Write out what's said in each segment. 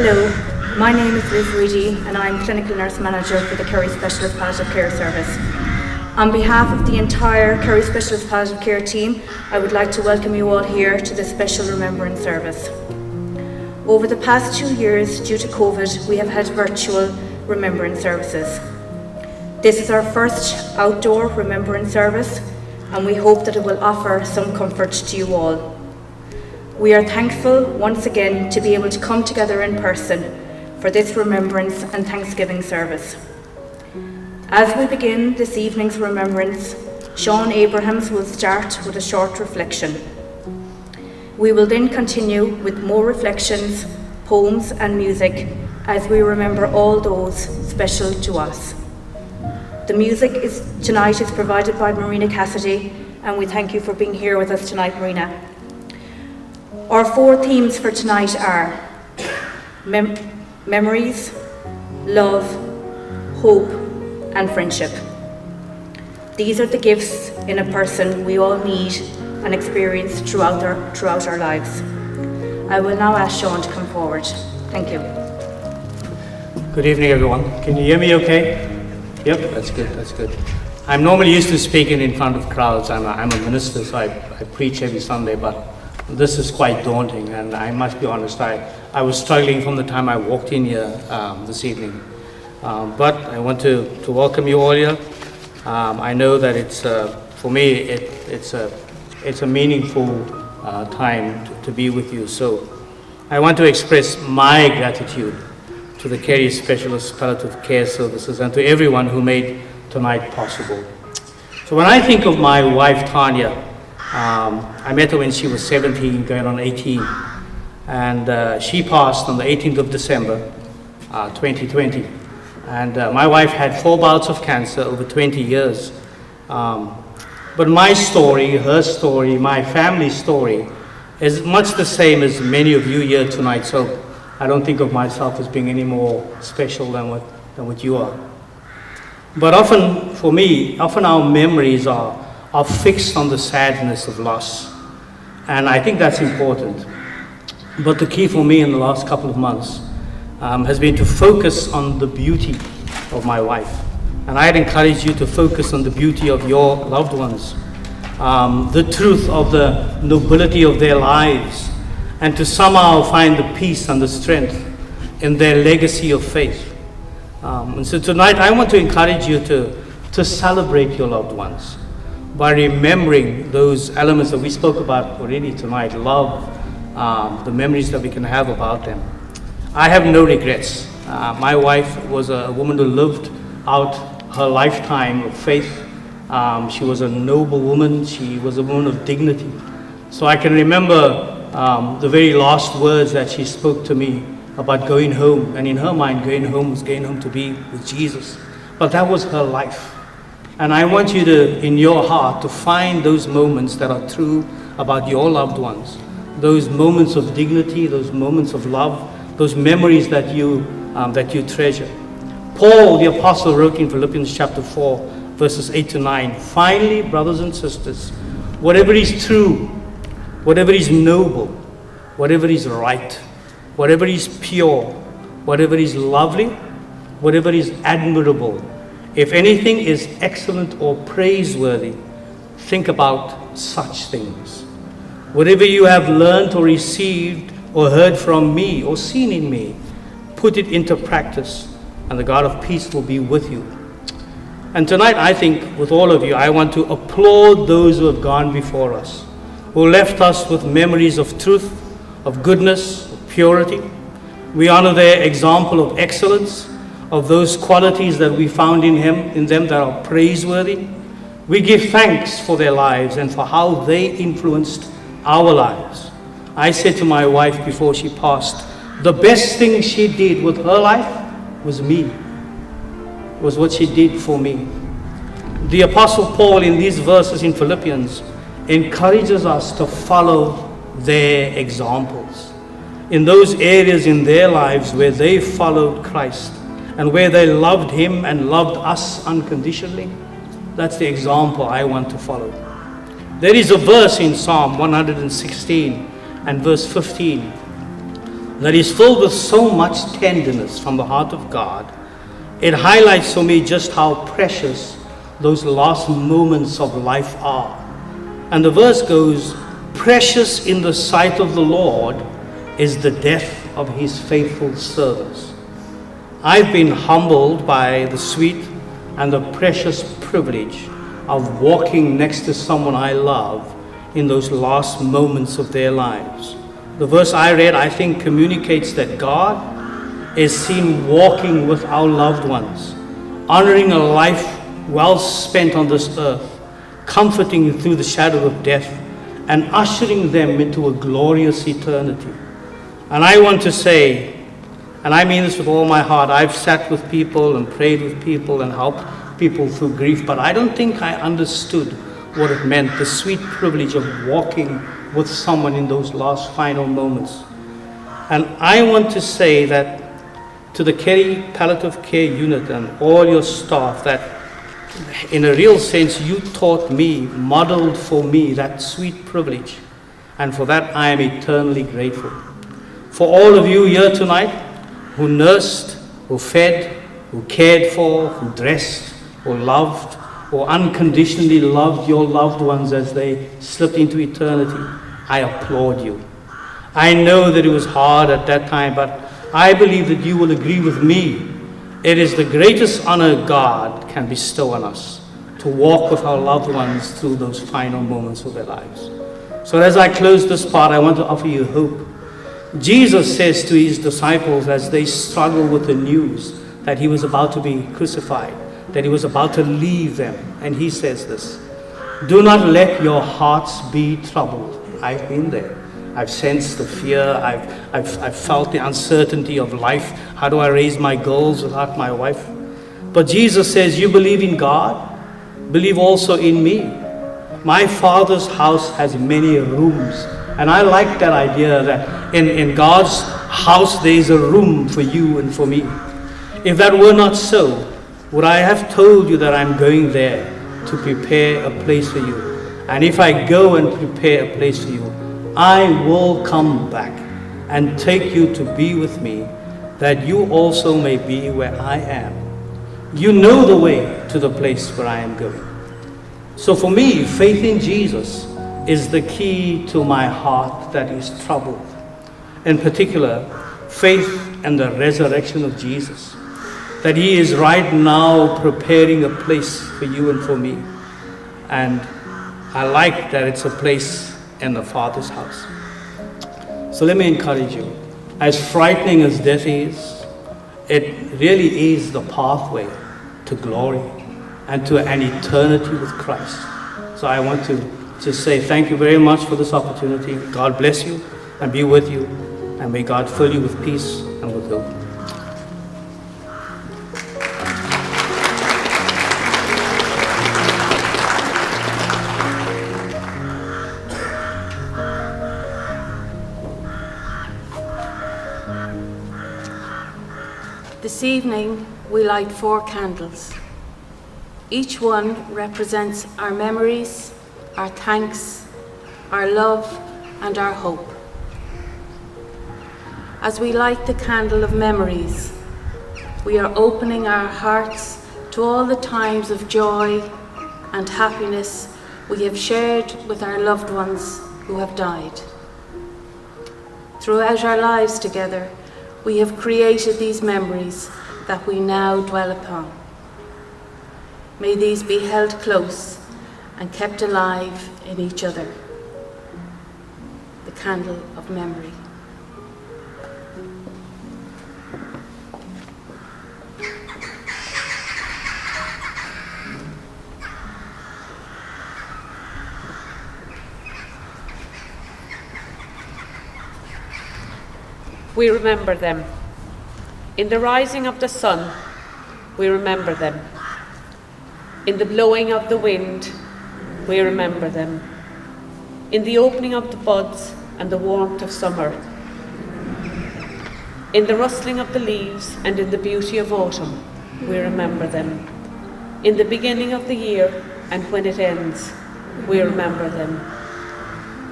Hello, my name is Liz Reedy and I'm Clinical Nurse Manager for the Kerry Specialist Palliative Care Service. On behalf of the entire Kerry Specialist Palliative Care team, I would like to welcome you all here to this special Remembrance service. Over the past 2 years, due to COVID, we have had virtual Remembrance services. This is our first outdoor Remembrance service, and we hope that it will offer some comfort to you all. We are thankful once again to be able to come together in person for this Remembrance and Thanksgiving service. As we begin this evening's Remembrance, Sean Abrahams will start with a short reflection. We will then continue with more reflections, poems and music as we remember all those special to us. The music tonight is provided by Marina Cassidy, and we thank you for being here with us tonight, Marina. Our 4 themes for tonight are memories, love, hope, and friendship. These are the gifts in a person we all need and experience throughout our lives. I will now ask Sean to come forward. Thank you. Good evening, everyone. Can you hear me okay? Yep, that's good. I'm normally used to speaking in front of crowds. I'm a minister, so I preach every Sunday, but this is quite daunting, and I must be honest, I was struggling from the time I walked in here this evening. But I want to welcome you all here. I know that it's, for me, it's a meaningful time to be with you. So I want to express my gratitude to the Kerry Specialist Palliative Care Services and to everyone who made tonight possible. So when I think of my wife, Tanya, I met her when she was 17, going on 18. And she passed on the 18th of December, 2020. And my wife had 4 bouts of cancer over 20 years. But my story, her story, my family's story is much the same as many of you here tonight. So I don't think of myself as being any more special than what you are. But often, for me, our memories are fixed on the sadness of loss. And I think that's important. But the key for me in the last couple of months has been to focus on the beauty of my wife. And I'd encourage you to focus on the beauty of your loved ones, the truth of the nobility of their lives, and to somehow find the peace and the strength in their legacy of faith. And so tonight I want to encourage you to celebrate your loved ones by remembering those elements that we spoke about already tonight, love, the memories that we can have about them. I have no regrets. My wife was a woman who lived out her lifetime of faith. She was a noble woman. She was a woman of dignity. So I can remember the very last words that she spoke to me about going home. And in her mind, going home was going home to be with Jesus. But that was her life. And I want you to, in your heart, to find those moments that are true about your loved ones. Those moments of dignity, those moments of love, those memories that you treasure. Paul, the apostle, wrote in Philippians chapter 4, verses 8 to 9, "Finally, brothers and sisters, whatever is true, whatever is noble, whatever is right, whatever is pure, whatever is lovely, whatever is admirable, if anything is excellent or praiseworthy, think about such things. Whatever you have learned or received or heard from me or seen in me, put it into practice, and the God of peace will be with you." And tonight, I think, with all of you, I want to applaud those who have gone before us, who left us with memories of truth, of goodness, of purity. We honor their example of excellence, of those qualities that we found in them that are praiseworthy. We give thanks for their lives and for how they influenced our lives. I said to my wife before she passed, the best thing she did with her life was me, was what she did for me. The Apostle Paul, in these verses in Philippians, encourages us to follow their examples in those areas in their lives where they followed Christ and where they loved Him and loved us unconditionally. That's the example I want to follow. There is a verse in Psalm 116 and verse 15 that is filled with so much tenderness from the heart of God. It highlights for me just how precious those last moments of life are. And the verse goes, "Precious in the sight of the Lord is the death of his faithful servants." I've been humbled by the sweet and the precious privilege of walking next to someone I love in those last moments of their lives. The verse I read, I think, communicates that God is seen walking with our loved ones, honoring a life well spent on this earth, comforting through the shadow of death, and ushering them into a glorious eternity. And I want to say, and I mean this with all my heart, I've sat with people and prayed with people and helped people through grief, but I don't think I understood what it meant, the sweet privilege of walking with someone in those last final moments. And I want to say that to the Kerry Palliative Care Unit and all your staff, that in a real sense you taught me, modeled for me that sweet privilege, and for that I am eternally grateful. For all of you here tonight who nursed, who fed, who cared for, who dressed, who loved, or unconditionally loved your loved ones as they slipped into eternity, I applaud you. I know that it was hard at that time, but I believe that you will agree with me. It is the greatest honor God can bestow on us, to walk with our loved ones through those final moments of their lives. So as I close this part, I want to offer you hope. Jesus says to his disciples as they struggle with the news that he was about to be crucified, that he was about to leave them, and he says this, "Do not let your hearts be troubled." I've been there. I've sensed the fear. I've felt the uncertainty of life. How do I raise my girls without my wife? But Jesus says, you believe in God, believe also in me. My Father's house has many rooms. And I like that idea that in God's house there is a room for you and for me. If that were not so, would I have told you that I'm going there to prepare a place for you? And if I go and prepare a place for you, I will come back and take you to be with me, that you also may be where I am. You know the way to the place where I am going. So for me, faith in Jesus is the key to my heart that is troubled. In particular, faith in the resurrection of Jesus, that he is right now preparing a place for you and for me. And I like that it's a place in the Father's house. So let me encourage you. As frightening as death is, it really is the pathway to glory and to an eternity with Christ. So I want to just say thank you very much for this opportunity. God bless you and be with you, and may God fill you with peace and with hope. This evening, we light 4 candles. Each one represents our memories, our thanks, our love, and our hope. As we light the candle of memories, we are opening our hearts to all the times of joy and happiness we have shared with our loved ones who have died. Throughout our lives together, we have created these memories that we now dwell upon. May these be held close and kept alive in each other. The candle of memory. We remember them. In the rising of the sun, we remember them. In the blowing of the wind, we remember them. In the opening of the buds and the warmth of summer. In the rustling of the leaves and in the beauty of autumn, we remember them. In the beginning of the year and when it ends, we remember them.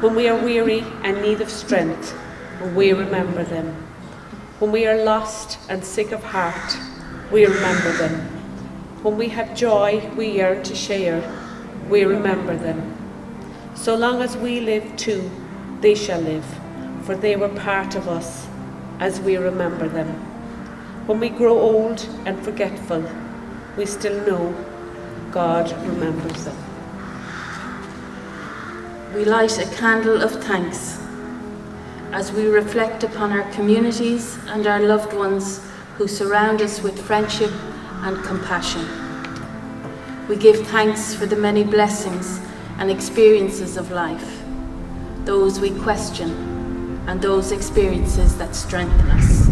When we are weary and need of strength, we remember them. When we are lost and sick of heart, we remember them. When we have joy we yearn to share, we remember them. So long as we live too, they shall live, for they were part of us, as we remember them. When we grow old and forgetful, we still know God remembers them. We light a candle of thanks as we reflect upon our communities and our loved ones who surround us with friendship and compassion. We give thanks for the many blessings and experiences of life, those we question and those experiences that strengthen us.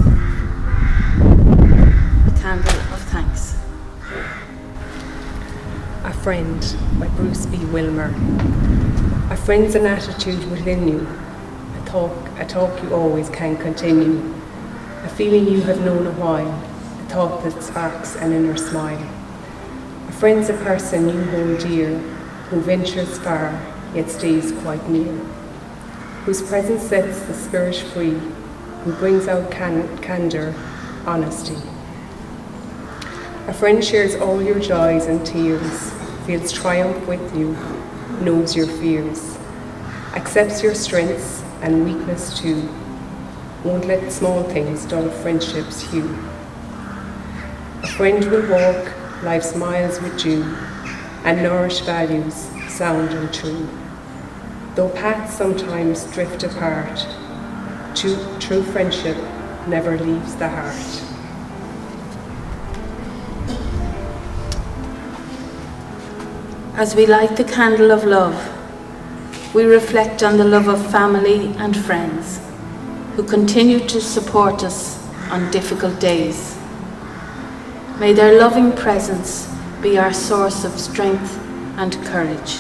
A candle of thanks. A Friend by Bruce B. Wilmer. A friend's an attitude within you, a talk you always can continue, a feeling you have known a while, a thought that sparks an inner smile. A friend's a person you hold dear, who ventures far, yet stays quite near, whose presence sets the spirit free, who brings out candour, honesty. A friend shares all your joys and tears, feels triumph with you, knows your fears, accepts your strengths and weakness too, won't let small things dull friendship's hue. A friend will walk life's miles with you and nourish values sound and true. Though paths sometimes drift apart, true friendship never leaves the heart. As we light the candle of love, we reflect on the love of family and friends who continue to support us on difficult days. May their loving presence be our source of strength and courage.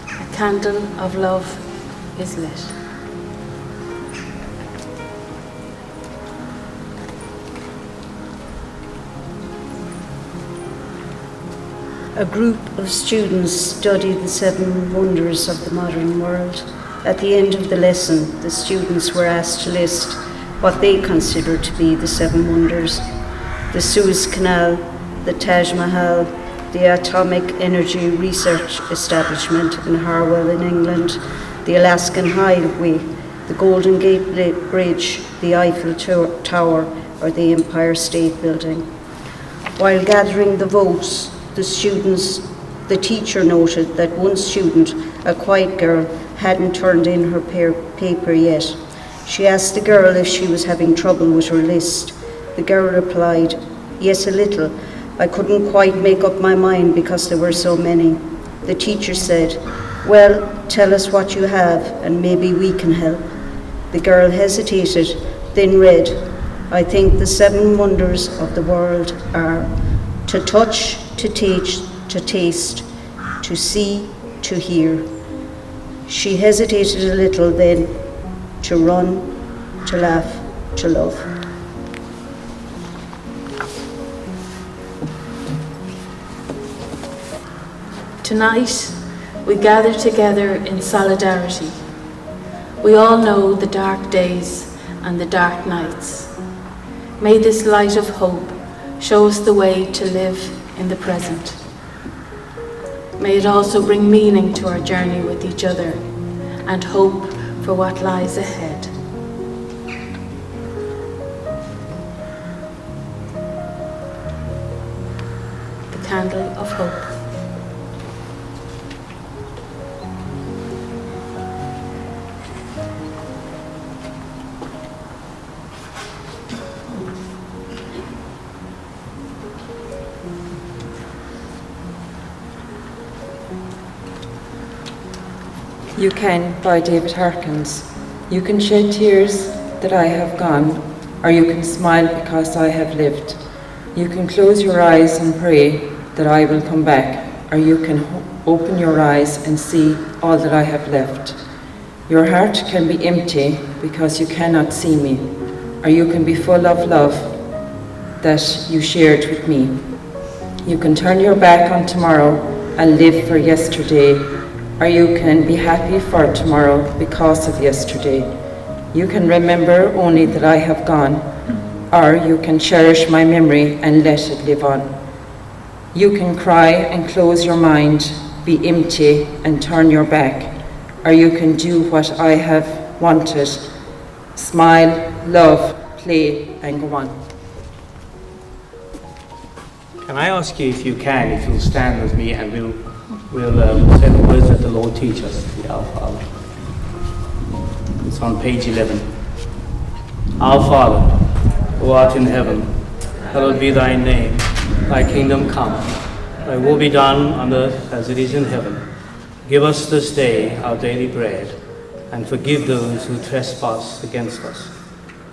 A candle of love is lit. A group of students study the 7 wonders of the modern world. At the end of the lesson, the students were asked to list what they consider to be the 7 wonders: the Suez Canal, the Taj Mahal, the Atomic Energy Research Establishment in Harwell in England, the Alaskan Highway, the Golden Gate Bridge, the Eiffel Tower, or the Empire State Building. While gathering the votes, the teacher noted that one student, a quiet girl, hadn't turned in her paper yet. She asked the girl if she was having trouble with her list. The girl replied, "Yes, a little. I couldn't quite make up my mind because there were so many." The teacher said, "Well, tell us what you have and maybe we can help." The girl hesitated, then read, "I think the 7 wonders of the world are to touch, to taste, to see, to hear." She hesitated a little, then to run, to laugh, to love. Tonight, we gather together in solidarity. We all know the dark days and the dark nights. May this light of hope show us the way to live in the present. May it also bring meaning to our journey with each other and hope for what lies ahead. The candle of hope. You Can by David Harkins. You can shed tears that I have gone, or you can smile because I have lived. You can close your eyes and pray that I will come back, or you can open your eyes and see all that I have left. Your heart can be empty because you cannot see me, or you can be full of love that you shared with me. You can turn your back on tomorrow and live for yesterday, or you can be happy for tomorrow because of yesterday. You can remember only that I have gone, or you can cherish my memory and let it live on. You can cry and close your mind, be empty and turn your back, or you can do what I have wanted, smile, love, play and go on. Can I ask you, if you can, if you'll stand with me, and we'll say the words that the Lord teaches us, the Our Father. It's on page 11. Our Father, who art in heaven, hallowed be thy name. Thy kingdom come, thy will be done on earth as it is in heaven. Give us this day our daily bread, and forgive those who trespass against us.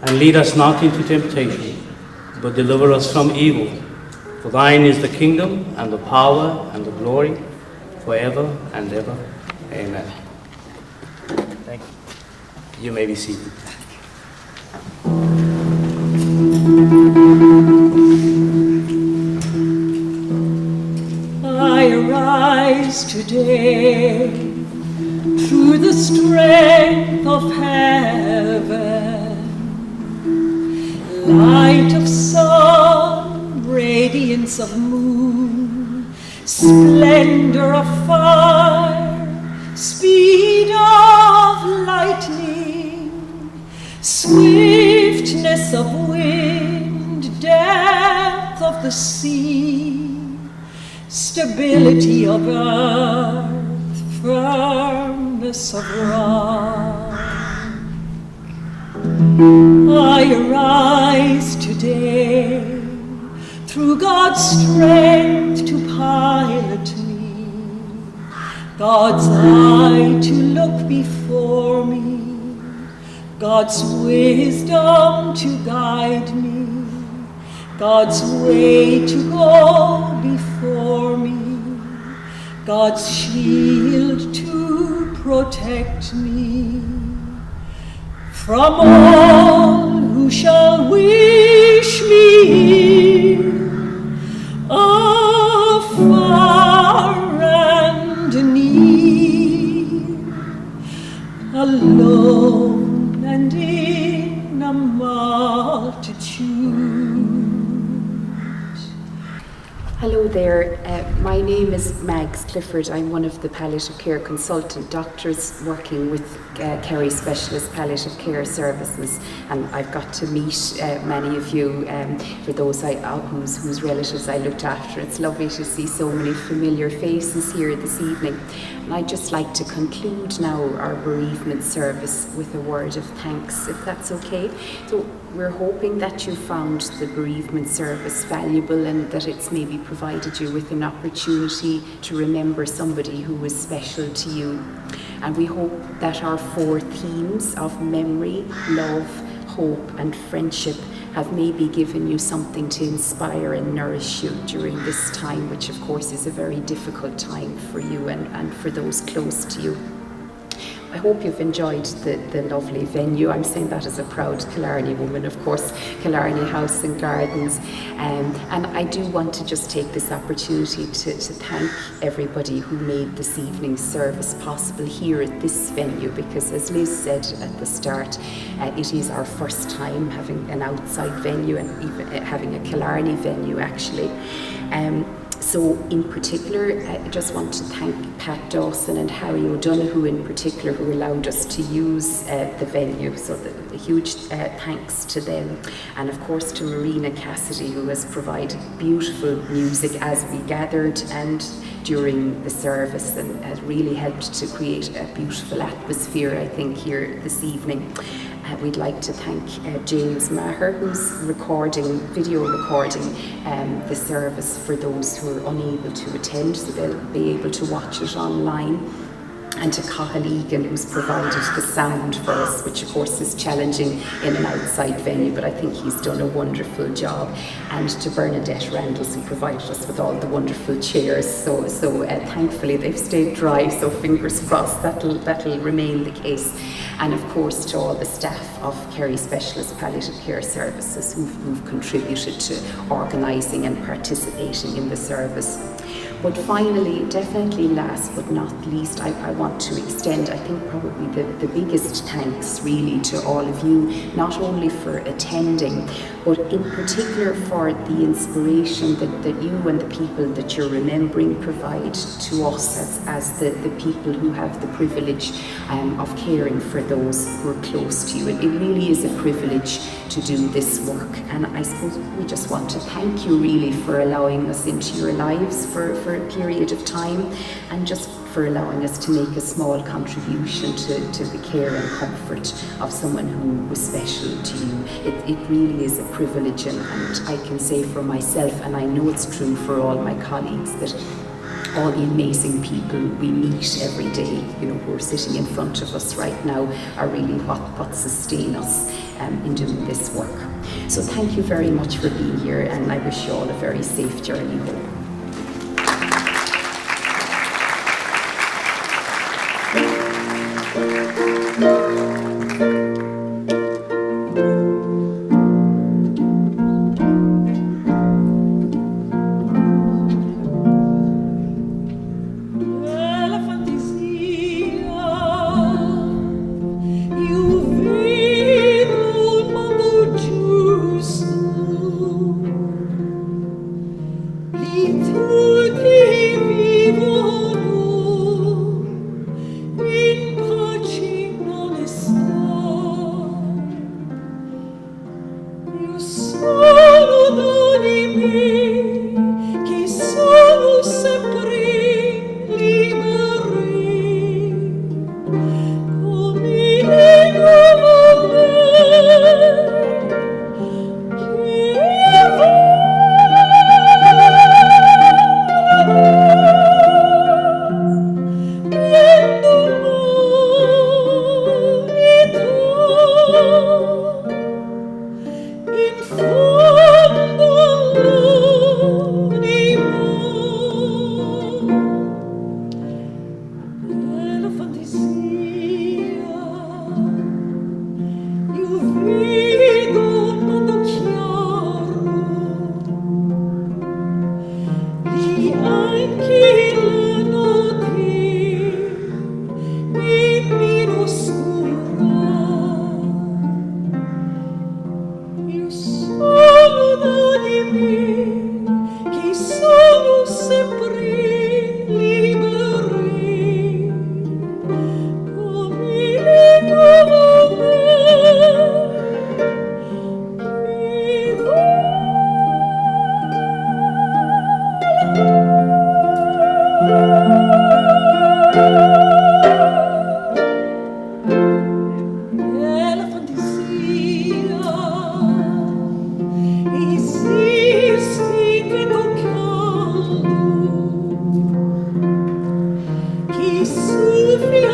And lead us not into temptation, but deliver us from evil. For thine is the kingdom, and the power, and the glory, forever and ever. Amen. Thank you. You may be seated. I arise today through the strength of heaven, light of sun, radiance of moon, splendor of fire, speed of lightning, swiftness of wind, depth of the sea, stability of earth, firmness of rock. I arise today through God's strength to pilot me, God's eye to look before me, God's wisdom to guide me, God's way to go before me, God's shield to protect me from all who shall wish me afar and near, alone and in a multitude. Hello there, my name is Mags Clifford. I'm one of the palliative care consultant doctors working with Kerry Specialist Palliative Care Services, and I've got to meet many of you, for those whose relatives I looked after. It's lovely to see so many familiar faces here this evening. And I'd just like to conclude now our bereavement service with a word of thanks, if that's okay. So we're hoping that you found the bereavement service valuable, and that it's maybe provided you with an opportunity to remember somebody who was special to you. And we hope that our 4 themes of memory, love, hope and friendship have maybe given you something to inspire and nourish you during this time, which of course is a very difficult time for you and for those close to you. I hope you've enjoyed the lovely venue. I'm saying that as a proud Killarney woman, of course, Killarney House and Gardens. And I do want to just take this opportunity to thank everybody who made this evening's service possible here at this venue, because as Liz said at the start, it is our first time having an outside venue and even having a Killarney venue actually. So in particular, I just want to thank Pat Dawson and Harry O'Donoghue in particular, who allowed us to use the venue. So a huge thanks to them. And of course to Marina Cassidy, who has provided beautiful music as we gathered and during the service, and has really helped to create a beautiful atmosphere, I think, here this evening. We'd like to thank James Maher, who's video recording the service for those who are unable to attend, so they'll be able to watch it online. and to Cathal Egan, who's provided the sound for us, which of course is challenging in an outside venue, but I think he's done a wonderful job. And to Bernadette Randalls, who provided us with all the wonderful chairs. So thankfully they've stayed dry, so fingers crossed that'll remain the case. And of course to all the staff of Kerry Specialist Palliative Care Services who've contributed to organising and participating in the service. But finally, definitely last but not least, I want to extend, I think, probably the biggest thanks really to all of you, not only for attending, but in particular for the inspiration that you and the people that you're remembering provide to us as the people who have the privilege of caring for those who are close to you. It really is a privilege to do this work, and I suppose we just want to thank you really for allowing us into your lives for a period of time, and just for allowing us to make a small contribution to the care and comfort of someone who was special to you. It really is a privilege, and I can say for myself, and I know it's true for all my colleagues, that all the amazing people we meet every day, who are sitting in front of us right now, are really what sustain us in doing this work. So thank you very much for being here, and I wish you all a very safe journey home.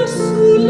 Sulla